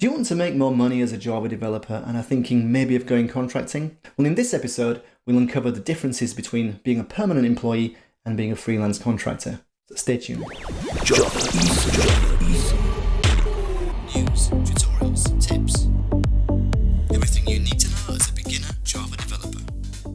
Do you want to make more money as a Java developer and are thinking maybe of going contracting? Well, in this episode, we'll uncover the differences between being a permanent employee and being a freelance contractor. So stay tuned. Java Easy. News, tutorials, tips. Everything you need to know as a beginner Java developer.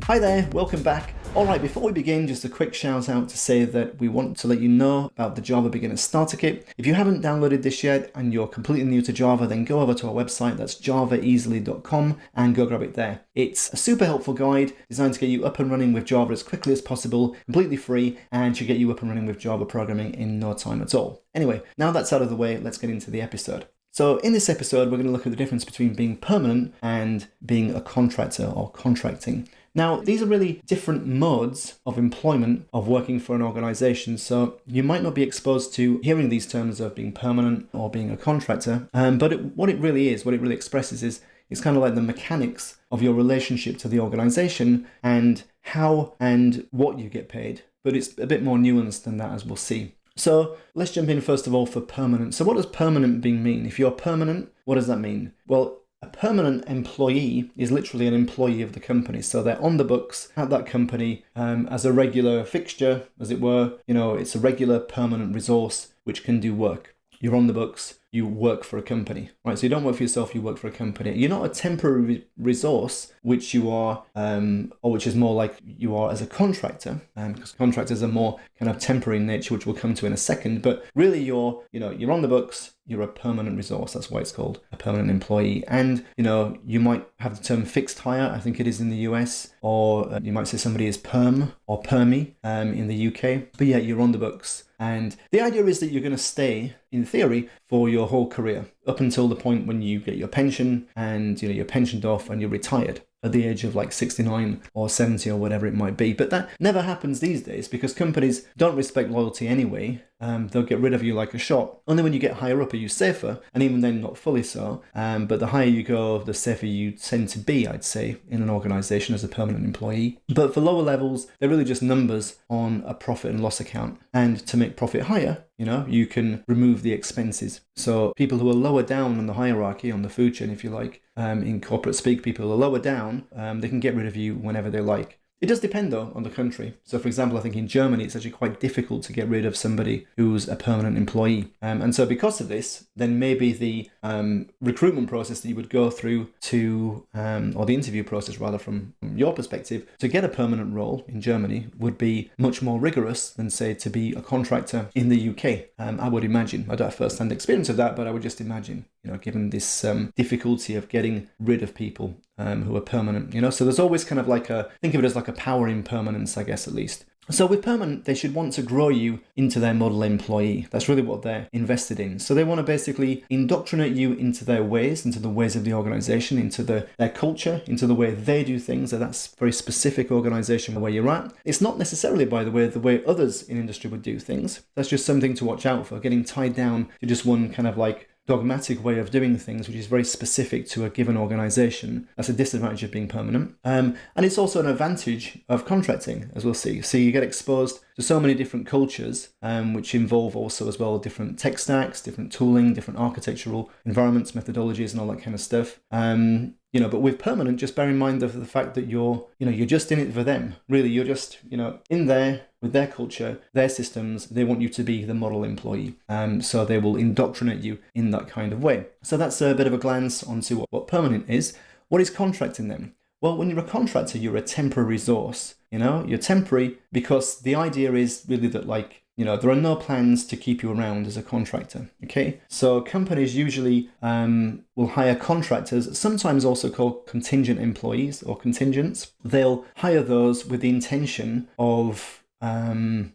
Hi there, welcome back. Alright, before we begin, just a quick shout out to say that we want to let you know about the Java Beginner Starter Kit. If you haven't downloaded this yet and you're completely new to Java, then go over to our website, that's javaeasily.com, and go grab it there. It's a super helpful guide designed to get you up and running with Java as quickly as possible, completely free, and should get you up and running with Java programming in no time at all. Anyway, now that's out of the way, let's get into the episode. So in this episode, we're going to look at the difference between being permanent and being a contractor or contracting. Now, these are really different modes of employment of working for an organization. So you might not be exposed to hearing these terms of being permanent or being a contractor. But what it really expresses is it's kind of like the mechanics of your relationship to the organization and how and what you get paid. But it's a bit more nuanced than that, as we'll see. So let's jump in first of all for permanent. So what does permanent mean? If you're permanent, what does that mean? Well, a permanent employee is literally an employee of the company. So they're on the books at that company as a regular fixture, as it were. You know, it's a regular permanent resource which can do work. You're on the books, you work for a company, right? So you don't work for yourself, you work for a company. You're not a temporary resource, which you are, or which is more like you are as a contractor, because contractors are more kind of temporary in nature, which we'll come to in a second. But really, you're on the books. You're a permanent resource. That's why it's called a permanent employee. And, you might have the term fixed hire, I think it is in the US, or you might say somebody is perm or permy in the UK. But yeah, you're on the books. And the idea is that you're going to stay, in theory, for your whole career, up until the point when you get your pension and, you're pensioned off and you're retired at the age of like 69 or 70 or whatever it might be. But that never happens these days because companies don't respect loyalty anyway. They'll get rid of you like a shot. Only when you get higher up are you safer, and even then not fully so. But the higher you go, the safer you tend to be, I'd say, in an organization as a permanent employee. But for lower levels, they're really just numbers on a profit and loss account. And to make profit higher, you can remove the expenses. So people who are lower down on the hierarchy, on the food chain, if you like, in corporate speak, people who are lower down, they can get rid of you whenever they like. It does depend, though, on the country. So, for example, I think in Germany, it's actually quite difficult to get rid of somebody who's a permanent employee. And so because of this, then maybe the recruitment process that you would go through to, or the interview process, rather, from your perspective, to get a permanent role in Germany would be much more rigorous than, say, to be a contractor in the UK. I would imagine. I don't have first-hand experience of that, but I would just imagine, given this difficulty of getting rid of people who are permanent, so there's always kind of think of it as like a power impermanence, I guess, at least. So with permanent, they should want to grow you into their model employee. That's really what they're invested in. So they want to basically indoctrinate you into their ways, into the ways of the organization, into their culture, into the way they do things. So that's a very specific organization where you're at. It's not necessarily, by the way others in industry would do things. That's just something to watch out for, getting tied down to just one kind of dogmatic way of doing things, which is very specific to a given organization. That's a disadvantage of being permanent. And it's also an advantage of contracting, as we'll see. So you get exposed to so many different cultures, which involve also as well different tech stacks, different tooling, different architectural environments, methodologies, and all that kind of stuff. But with permanent, just bear in mind the fact that you're just in it for them. Really, you're just, in there with their culture, their systems. They want you to be the model employee. So they will indoctrinate you in that kind of way. So that's a bit of a glance onto what permanent is. What is contracting then? Well, when you're a contractor, you're a temporary resource. You're temporary because the idea is really that there are no plans to keep you around as a contractor, okay? So companies usually will hire contractors, sometimes also called contingent employees or contingents. They'll hire those with the intention of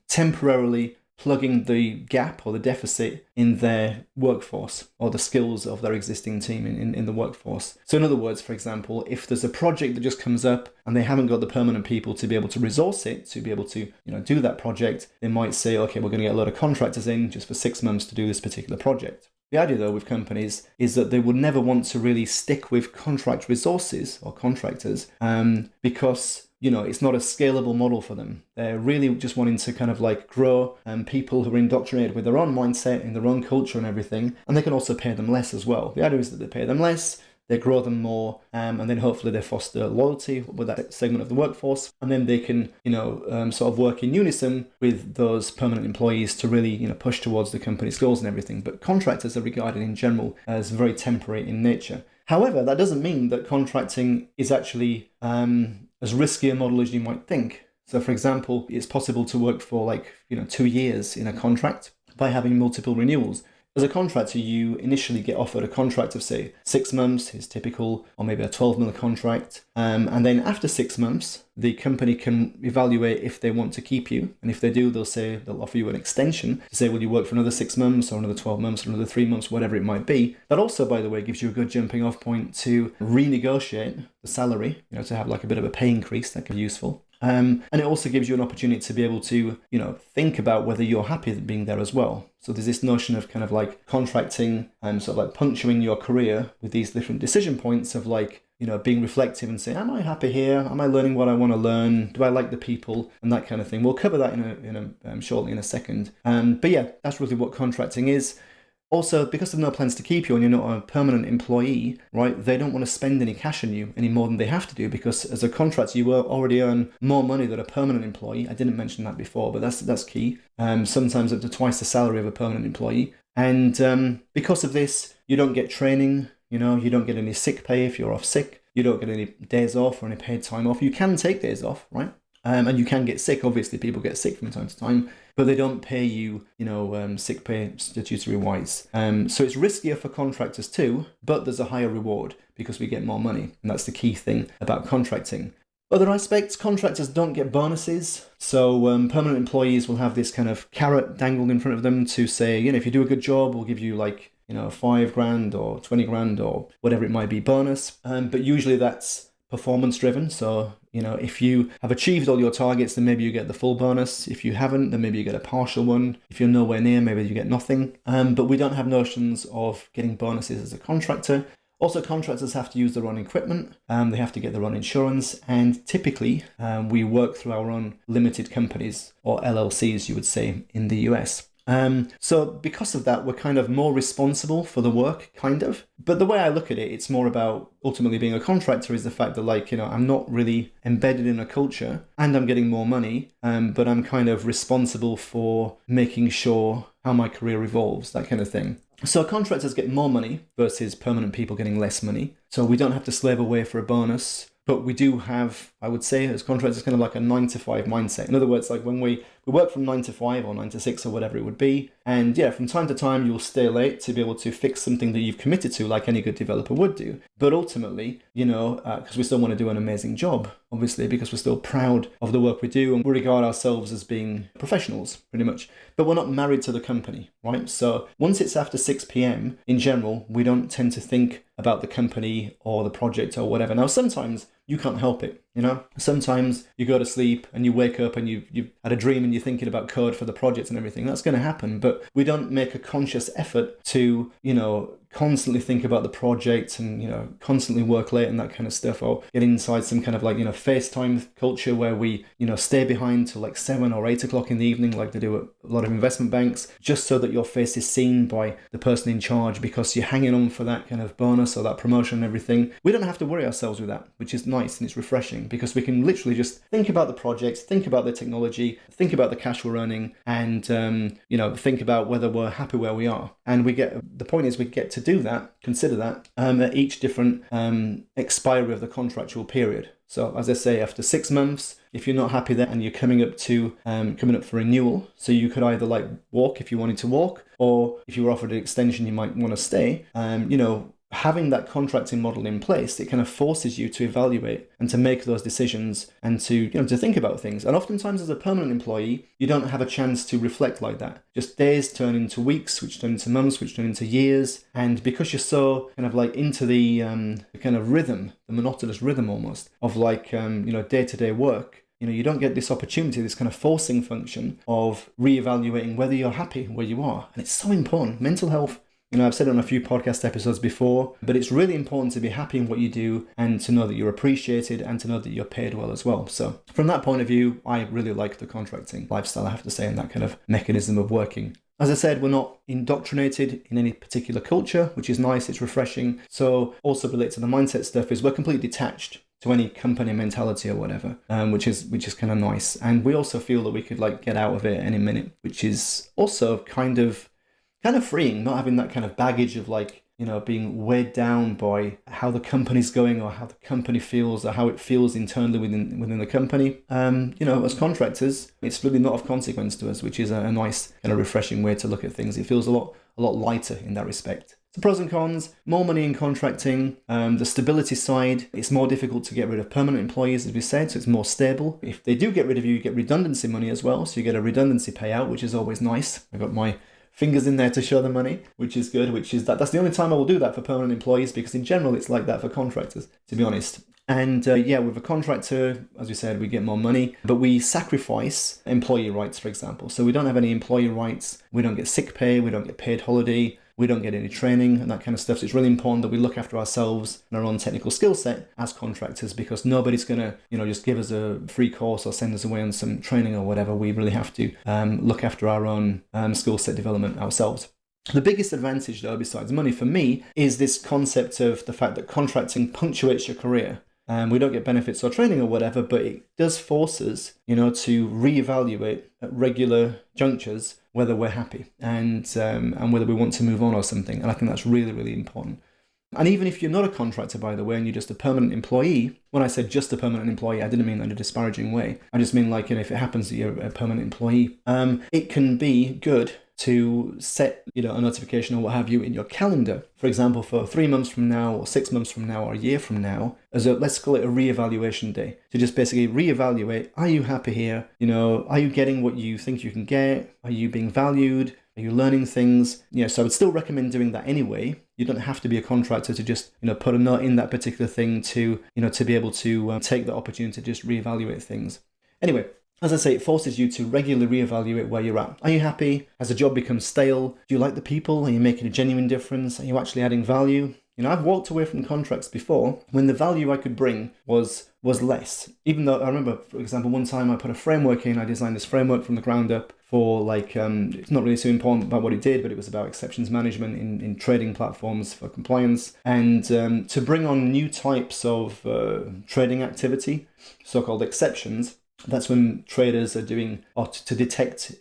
temporarily plugging the gap or the deficit in their workforce or the skills of their existing team in the workforce. So in other words, for example, if there's a project that just comes up and they haven't got the permanent people to be able to resource it, to be able to do that project, they might say, okay, we're going to get a lot of contractors in just for 6 months to do this particular project. The idea, though, with companies is that they would never want to really stick with contract resources or contractors because it's not a scalable model for them. They're really just wanting to kind of like grow people who are indoctrinated with their own mindset and their own culture and everything. And they can also pay them less as well. The idea is that they pay them less, they grow them more, and then hopefully they foster loyalty with that segment of the workforce. And then they can, sort of work in unison with those permanent employees to really, push towards the company's goals and everything. But contractors are regarded in general as very temporary in nature. However, that doesn't mean that contracting is actually as risky a model as you might think. So, for example, it's possible to work for 2 years in a contract by having multiple renewals. As a contractor, you initially get offered a contract of, say, 6 months is typical, or maybe a 12-month contract. And then after 6 months, the company can evaluate if they want to keep you. And if they do, they'll offer you an extension to say, will you work for another 6 months or another 12 months or another 3 months, whatever it might be. That also, by the way, gives you a good jumping off point to renegotiate the salary, to have like a bit of a pay increase. That can be useful. And it also gives you an opportunity to be able to, think about whether you're happy being there as well. So there's this notion of kind of like contracting and sort of like puncturing your career with these different decision points of like, being reflective and saying, am I happy here? Am I learning what I want to learn? Do I like the people? And that kind of thing. We'll cover that shortly in a second. But yeah, that's really what contracting is. Also, because there's no plans to keep you and you're not a permanent employee, right, they don't want to spend any cash on you any more than they have to do, because as a contractor, you will already earn more money than a permanent employee. I didn't mention that before, but that's key. Sometimes up to twice the salary of a permanent employee. And because of this, you don't get training, you don't get any sick pay if you're off sick. You don't get any days off or any paid time off. You can take days off, right? And you can get sick. Obviously, people get sick from time to time, but they don't pay you, sick pay statutory wise. So it's riskier for contractors too, but there's a higher reward because we get more money. And that's the key thing about contracting. Other aspects, contractors don't get bonuses. So permanent employees will have this kind of carrot dangled in front of them to say, if you do a good job, we'll give you $5,000 or 20 grand or whatever it might be bonus. But usually that's performance driven. So, if you have achieved all your targets, then maybe you get the full bonus. If you haven't, then maybe you get a partial one. If you're nowhere near, maybe you get nothing. But we don't have notions of getting bonuses as a contractor. Also, contractors have to use their own equipment. They have to get their own insurance. And typically, we work through our own limited companies, or LLCs, you would say, in the US. So because of that, we're kind of more responsible for the work, kind of. But the way I look at it, it's more about ultimately being a contractor is the fact that I'm not really embedded in a culture and I'm getting more money, but I'm kind of responsible for making sure how my career evolves, that kind of thing. So contractors get more money versus permanent people getting less money. So we don't have to slave away for a bonus. But we do have, I would say, as contractors, kind of like a 9 to 5 mindset. In other words, like when we work from 9 to 5 or 9 to 6 or whatever it would be. And yeah, from time to time, you'll stay late to be able to fix something that you've committed to, like any good developer would do. But ultimately, because we still want to do an amazing job, obviously, because we're still proud of the work we do and we regard ourselves as being professionals, pretty much. But we're not married to the company, right? So once it's after 6 p.m, in general, we don't tend to think about the company or the project or whatever. Now, sometimes you can't help it, Sometimes you go to sleep and you wake up and you've had a dream and you're thinking about code for the project and everything. That's going to happen, but we don't make a conscious effort to, constantly think about the project and, constantly work late and that kind of stuff, or get inside some kind of FaceTime culture where we, stay behind till 7 or 8 o'clock in the evening, like they do at a lot of investment banks, just so that your face is seen by the person in charge because you're hanging on for that kind of bonus or that promotion and everything. We don't have to worry ourselves with that, which is nice and it's refreshing because we can literally just think about the project, think about the technology, think about the cash we're earning, and, think about whether we're happy where we are. And the point is we get to do that, consider that, at each different expiry of the contractual period. So as I say, after 6 months, if you're not happy there and you're coming up for renewal, so you could either walk if you wanted to walk, or if you were offered an extension, you might want to stay. Having that contracting model in place, it kind of forces you to evaluate and to make those decisions and to think about things. And oftentimes as a permanent employee, you don't have a chance to reflect like that. Just days turn into weeks, which turn into months, which turn into years. And because you're so kind of into the kind of rhythm, the monotonous rhythm almost of day-to-day work, you don't get this opportunity, this kind of forcing function of reevaluating whether you're happy where you are. And it's so important. Mental health I've said it on a few podcast episodes before, but it's really important to be happy in what you do and to know that you're appreciated and to know that you're paid well as well. So from that point of view, I really like the contracting lifestyle, I have to say, and that kind of mechanism of working. As I said, we're not indoctrinated in any particular culture, which is nice, it's refreshing. So also related to the mindset stuff is we're completely detached to any company mentality or whatever, which is kind of nice. And we also feel that we could like get out of it any minute, which is also kind of freeing, not having that kind of baggage of like, being weighed down by how the company's going or how the company feels or how it feels internally within the company. As contractors, it's really not of consequence to us, which is a nice kind of refreshing way to look at things. It feels a lot lighter in that respect. So pros and cons, more money in contracting, the stability side, it's more difficult to get rid of permanent employees, as we said, so it's more stable. If they do get rid of you, you get redundancy money as well, so you get a redundancy payout, which is always nice. I've got my fingers in there to show the money, which is good, that's the only time I will do that for permanent employees, because in general it's like that for contractors, to be honest. And with a contractor, as we said, we get more money, but we sacrifice employee rights, for example. So we don't have any employee rights, we don't get sick pay, we don't get paid holiday, we don't get any training and that kind of stuff. So it's really important that we look after ourselves and our own technical skill set as contractors, because nobody's going to, just give us a free course or send us away on some training or whatever. We really have to look after our own skill set development ourselves. The biggest advantage, though, besides money for me, is this concept of the fact that contracting punctuates your career. We don't get benefits or training or whatever, but it does force us, to reevaluate at regular junctures whether we're happy and whether we want to move on or something. And I think that's really, really important. And even if you're not a contractor, by the way, and you're just a permanent employee, when I said just a permanent employee, I didn't mean that in a disparaging way. I just mean like, if it happens that you're a permanent employee, it can be good to set, a notification or what have you in your calendar. For example, for 3 months from now or 6 months from now or a year from now, let's call it a reevaluation day, to just basically reevaluate, are you happy here? Are you getting what you think you can get? Are you being valued? Are you learning things? So I would still recommend doing that anyway. You don't have to be a contractor to just, put a note in that particular thing to be able to take the opportunity to just reevaluate things. Anyway, as I say, it forces you to regularly reevaluate where you're at. Are you happy? Has the job become stale? Do you like the people? Are you making a genuine difference? Are you actually adding value? I've walked away from contracts before when the value I could bring was less. Even though I remember, for example, one time I put a framework in, I designed this framework from the ground up for it's not really so important about what it did, but it was about exceptions management in trading platforms for compliance, and to bring on new types of trading activity, so-called exceptions. That's when traders are doing, or to detect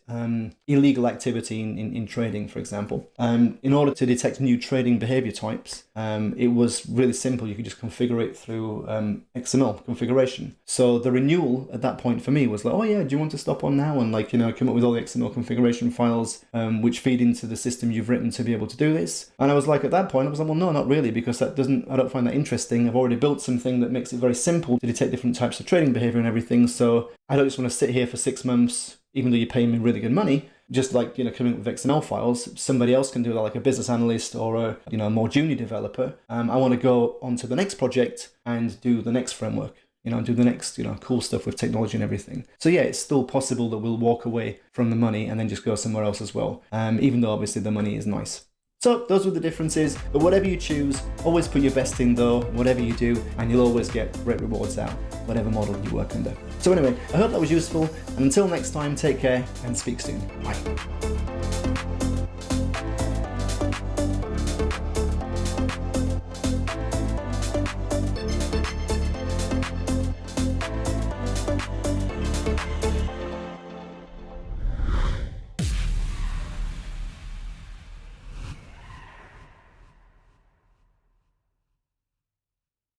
illegal activity in trading, for example. In order to detect new trading behavior types, it was really simple. You could just configure it through XML configuration. So the renewal at that point for me was like, oh yeah, do you want to stop on now? And come up with all the XML configuration files which feed into the system you've written to be able to do this. And I was like, at that point, I was like, well, no, not really, because I don't find that interesting. I've already built something that makes it very simple to detect different types of trading behavior and everything. So I don't just want to sit here for 6 months, even though you're paying me really good money, just coming up with XML files. Somebody else can do that, like a business analyst or a more junior developer. I want to go on to the next project and do the next framework, do the next, cool stuff with technology and everything. So yeah, it's still possible that we'll walk away from the money and then just go somewhere else as well, even though obviously the money is nice. So those were the differences, but whatever you choose, always put your best in though, whatever you do, and you'll always get great rewards out, whatever model you work under. So anyway, I hope that was useful, and until next time, take care and speak soon. Bye.